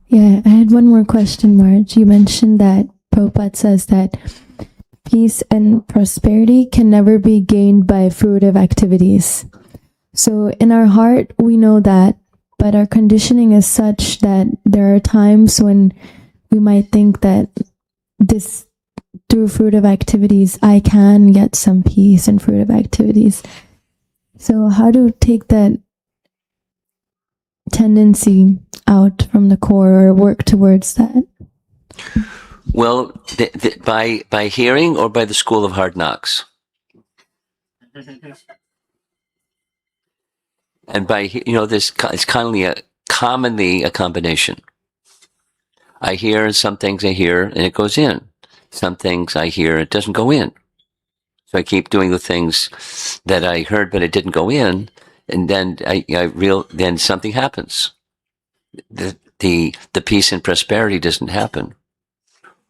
Yeah, I had one more question, Marge. You mentioned that Prabhupada says that peace and prosperity can never be gained by fruitive activities. So in our heart, we know that, but our conditioning is such that there are times when we might think that this, through fruitive activities, I can get some peace in fruitive activities. So how to take that tendency out from the core, or work towards that? Well, by hearing, or by the school of hard knocks? And by, this, it's commonly a combination. I hear, and some things I hear, and it goes in. Some things I hear, it doesn't go in. So I keep doing the things that I heard, but it didn't go in, and then then something happens. The peace and prosperity doesn't happen,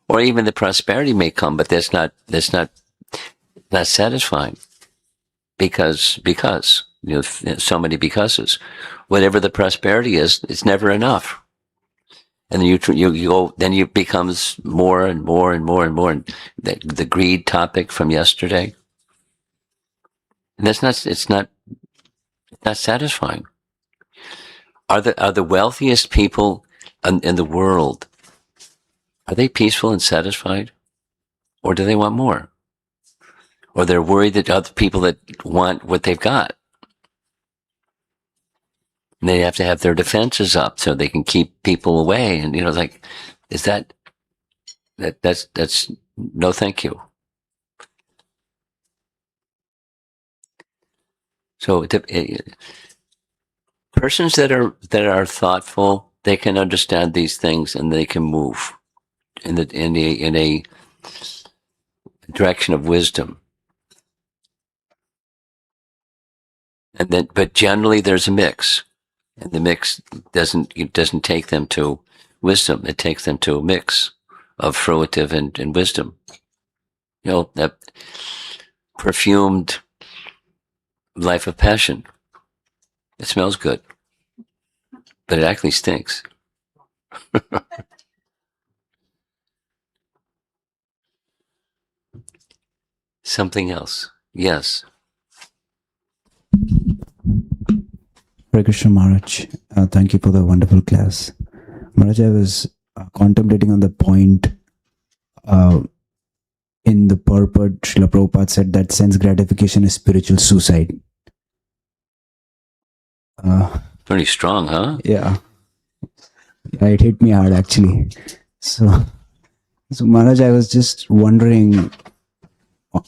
or even the prosperity may come, but that's not satisfying, because so many becauses. Whatever the prosperity is, it's never enough. And then you go, then it becomes more and more and more and more. And the greed topic from yesterday, and it's not satisfying. Are the wealthiest people in the world, are they peaceful and satisfied, or do they want more? Or they're worried that other people that want what they've got, and they have to have their defenses up so they can keep people away. And is that's no, thank you. So persons that are thoughtful, they can understand these things, and they can move in a direction of wisdom. And then, but generally, there's a mix, and the mix doesn't take them to wisdom. It takes them to a mix of fruitive and wisdom. That perfumed life of passion. It smells good, but it actually stinks. Something else. Yes. Hare Krishna Maharaj, thank you for the wonderful class. Maharaj, I was contemplating on the point in the purport. Srila Prabhupada said that sense gratification is spiritual suicide. Pretty strong, huh? Yeah, it hit me hard actually. So Maharaj, I was just wondering,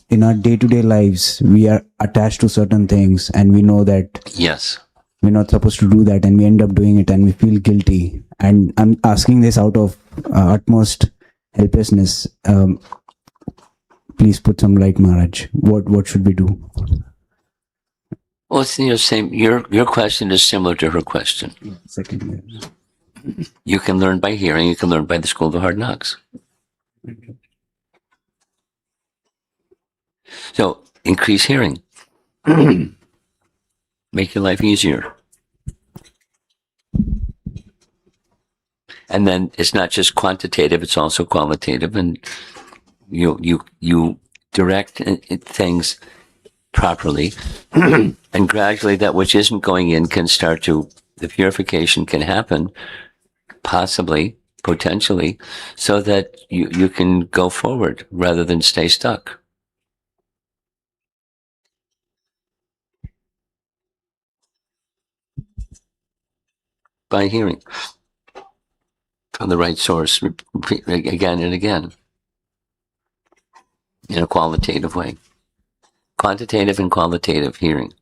in our day-to-day lives, we are attached to certain things, and we know that Yes. we're not supposed to do that, and we end up doing it, and we feel guilty. And I'm asking this out of utmost helplessness. Please put some light, Maharaj. What should we do? Well, it's same. Your question is similar to her question. Second. You can learn by hearing. You can learn by the school of hard knocks. So increase hearing. Make your life easier. And then it's not just quantitative; it's also qualitative, and you direct things properly, and gradually that which isn't going in can start to, the purification can happen, possibly, potentially, so that you can go forward rather than stay stuck. by hearing from the right source again and again in a qualitative way. Quantitative and qualitative hearing.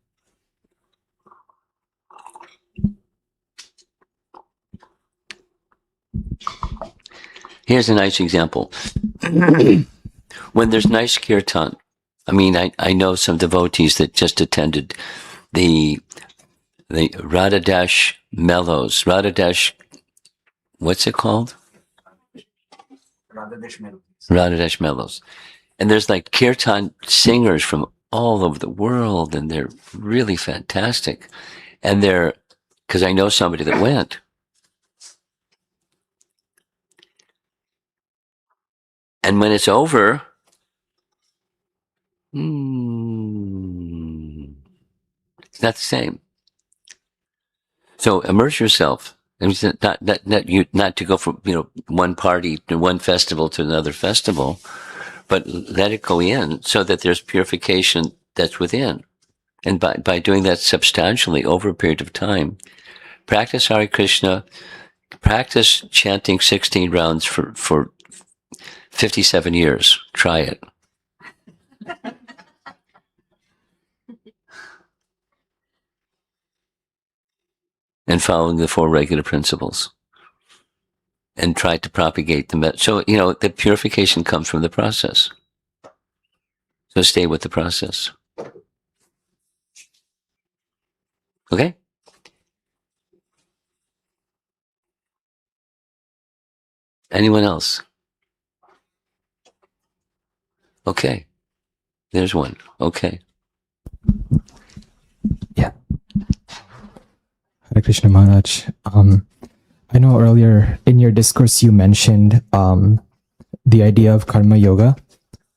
Here's a nice example. When there's nice kirtan, I mean, I know some devotees that just attended the Radha Mellows. Radha, what's it called? Radha Mellows. And there's like kirtan singers from all over the world, and they're really fantastic. And because I know somebody that went. And when it's over, it's not the same. So immerse yourself. I mean, not to go from one party to one festival to another festival, but let it go in so that there's purification that's within. And by doing that substantially over a period of time, practice Hare Krishna, practice chanting 16 rounds for 57 years. Try it. And following the 4 regular principles. And try to propagate them. So, the purification comes from the process. So stay with the process. Okay? Anyone else? Okay. There's one. Okay. Yeah. Hare Krishna Maharaj. I know earlier in your discourse you mentioned the idea of karma yoga.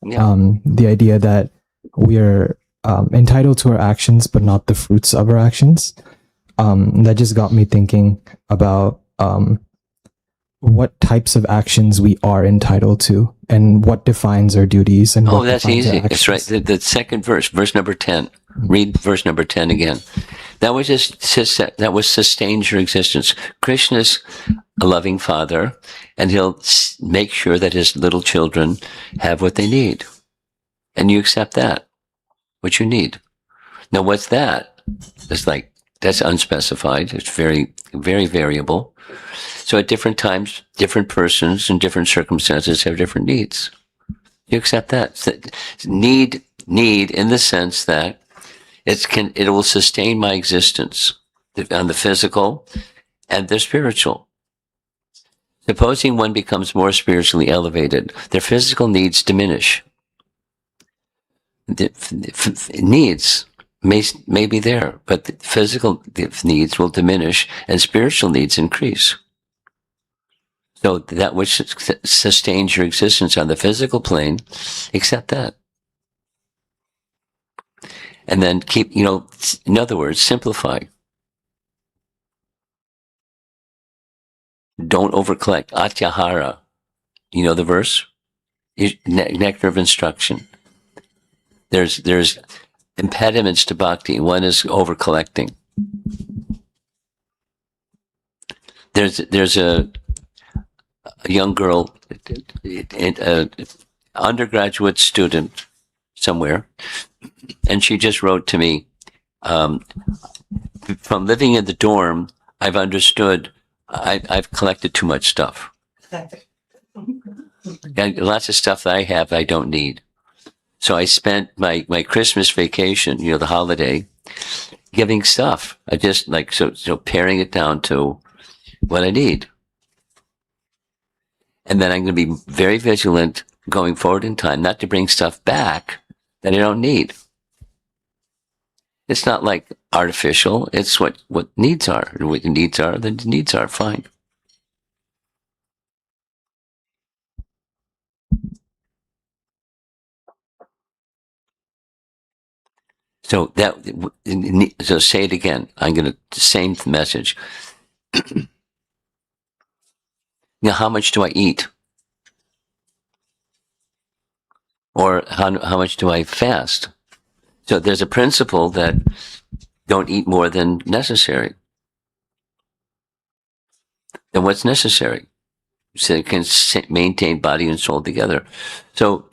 Yeah. The idea that we're entitled to our actions, but not the fruits of our actions. That just got me thinking about what types of actions we are entitled to and what defines our duties. And what that's defines our easy. It's right. actions. The second verse number 10. Read verse number 10 again. That was sustains your existence. Krishna's a loving father, and he'll make sure that his little children have what they need. And you accept that, what you need. Now, what's that? That's unspecified. It's very, very variable. So at different times, different persons and different circumstances have different needs. You accept that. Need in the sense that it will sustain my existence on the physical and the spiritual. Supposing one becomes more spiritually elevated, their physical needs diminish. The needs may be there, but the physical needs will diminish and spiritual needs increase. So that which sustains your existence on the physical plane, accept that. And then keep, in other words, simplify. Don't overcollect. Atyahara. You know the verse? Nectar of instruction. There's impediments to bhakti. One is overcollecting. There's a young girl, an undergraduate student somewhere, and she just wrote to me, from living in the dorm, I've understood I've collected too much stuff. And lots of stuff that I have I don't need. So I spent my Christmas vacation, the holiday, giving stuff. I just paring it down to what I need. And then I'm going to be very vigilant going forward in time, not to bring stuff back that I don't need. It's not like artificial. It's what needs are. What the needs are, then the needs are fine. So say it again. I'm going to, same message. Now, how much do I eat? Or how much do I fast? So there's a principle that don't eat more than necessary. than what's necessary, so it can maintain body and soul together. So,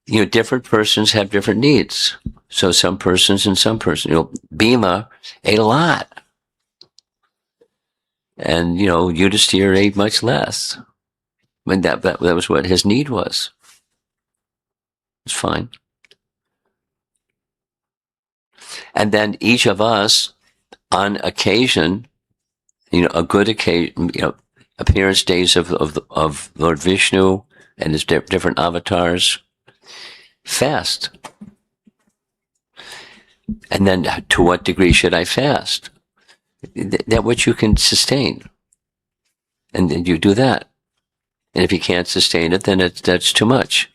different persons have different needs. So some persons and some persons, Bhima ate a lot. And, Yudhisthira ate much less. I mean, that was what his need was. It's fine. And then each of us, on occasion, a good occasion, appearance days of Lord Vishnu and his different avatars, fast. And then to what degree should I fast? That which you can sustain. And then you do that. And if you can't sustain it, then that's too much.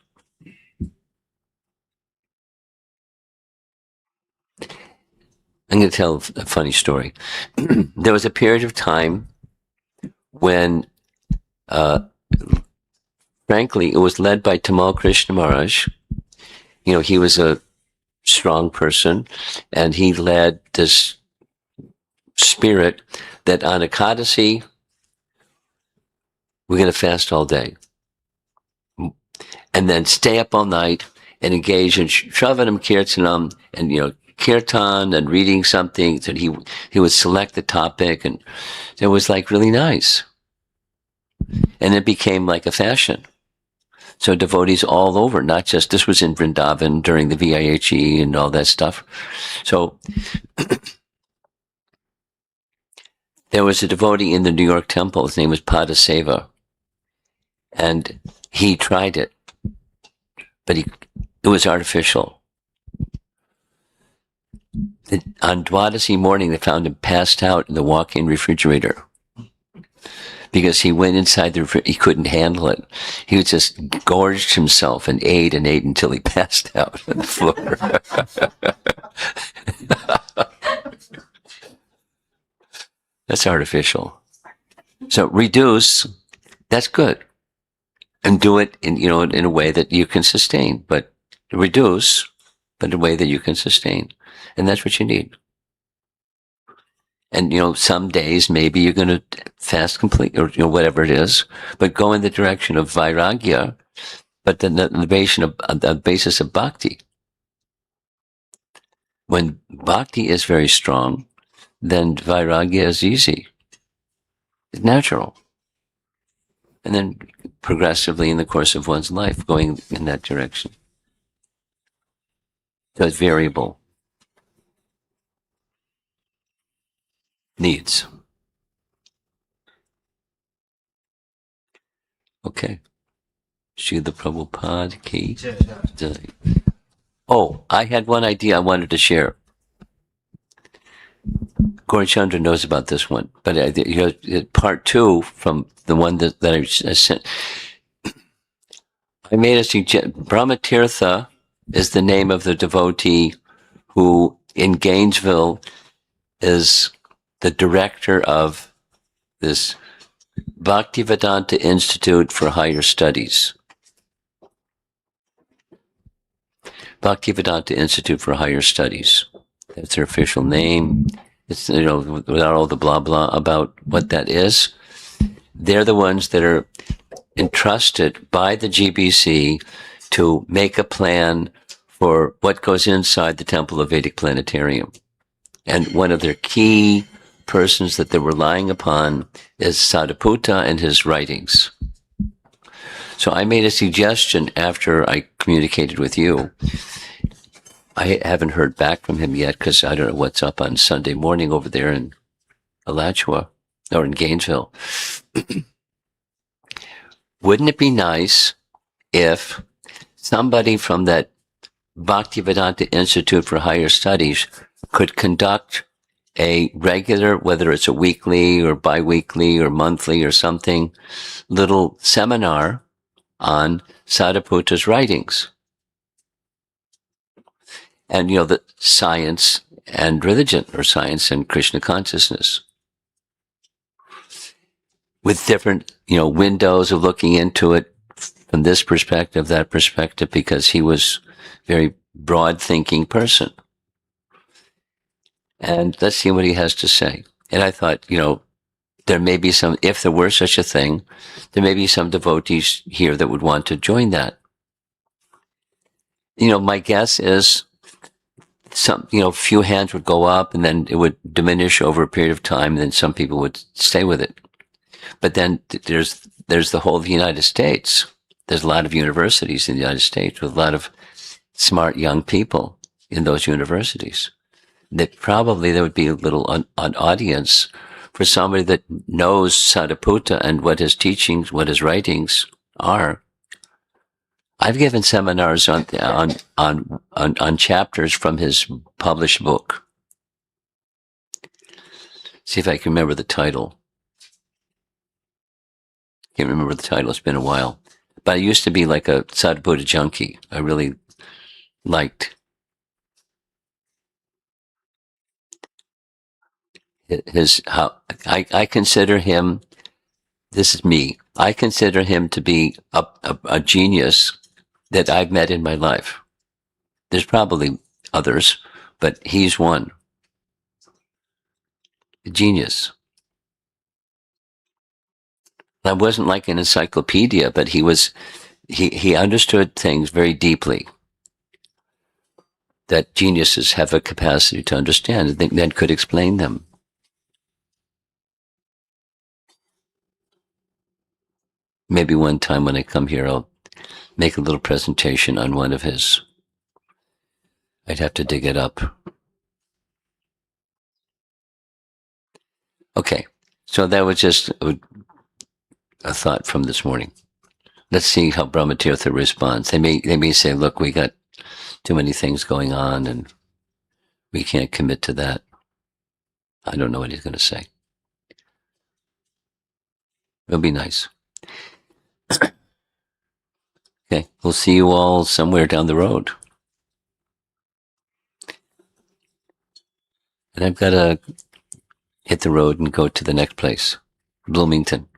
I'm going to tell a funny story. There was a period of time when, frankly, it was led by Tamal Krishna Maharaj. He was a strong person, and he led this spirit that on Ekadasi, we're going to fast all day. And then stay up all night and engage in Shravanam Kirtanam and, kirtan and reading something that he would select the topic, and it was like really nice. And it became like a fashion. So devotees all over, not just, this was in Vrindavan during the VIHE and all that stuff. So there was a devotee in the New York temple, his name was Padaseva, and he tried it, but it was artificial. On Dwadasi morning, they found him passed out in the walk-in refrigerator because he went inside the refrigerator. He couldn't handle it. He just gorged himself and ate until he passed out on the floor. That's artificial. So reduce, that's good. And do it in a way that you can sustain, but reduce, but in a way that you can sustain. And that's what you need. And, some days maybe you're going to fast completely, or, whatever it is, but go in the direction of vairagya, but then the basis of bhakti. When bhakti is very strong, then vairagya is easy. It's natural. And then progressively in the course of one's life, going in that direction. So it's variable. Needs. Okay. Srila Prabhupada ki jai. Oh, I had one idea I wanted to share. Gauri Chandra knows about this one, but part 2 from the one that I sent. I made a suggestion. Brahmatirtha is the name of the devotee who in Gainesville is the director of this Bhaktivedanta Institute for Higher Studies. Bhaktivedanta Institute for Higher Studies. That's their official name. It's, without all the blah blah about what that is. They're the ones that are entrusted by the GBC to make a plan for what goes inside the Temple of Vedic Planetarium. And one of their key persons that they're relying upon is Sadhuputta and his writings. So I made a suggestion after I communicated with you. I haven't heard back from him yet because I don't know what's up on Sunday morning over there in Alachua or in Gainesville. Wouldn't it be nice if somebody from that Bhaktivedanta Institute for Higher Studies could conduct a regular, whether it's a weekly or biweekly or monthly or something, little seminar on Sadhuputta's writings? And, the science and religion, or science and Krishna consciousness. With different, windows of looking into it from this perspective, that perspective, because he was a very broad thinking person. And let's see what he has to say. And I thought, there may be some, if there were such a thing, there may be some devotees here that would want to join that. My guess is few hands would go up and then it would diminish over a period of time, and then some people would stay with it. But then there's the whole of the United States. There's a lot of universities in the United States with a lot of smart young people in those universities. That probably there would be a little an audience for somebody that knows Sariputta and what his teachings, what his writings are. I've given seminars on chapters from his published book. See if I can remember the title. Can't remember the title. It's been a while. But I used to be like a Sariputta junkie. I really liked I consider him. This is me. I consider him to be a genius that I've met in my life. There's probably others, but he's one. A genius. I wasn't like an encyclopedia, but he understood things very deeply that geniuses have a capacity to understand and then could explain them. Maybe one time when I come here, I'll make a little presentation on one of his. I'd have to dig it up. Okay, so that was just a thought from this morning. Let's see how Brahmatirtha responds. They may say, look, we got too many things going on and we can't commit to that. I don't know what he's going to say. It'll be nice. Okay, we'll see you all somewhere down the road. And I've got to hit the road and go to the next place, Bloomington.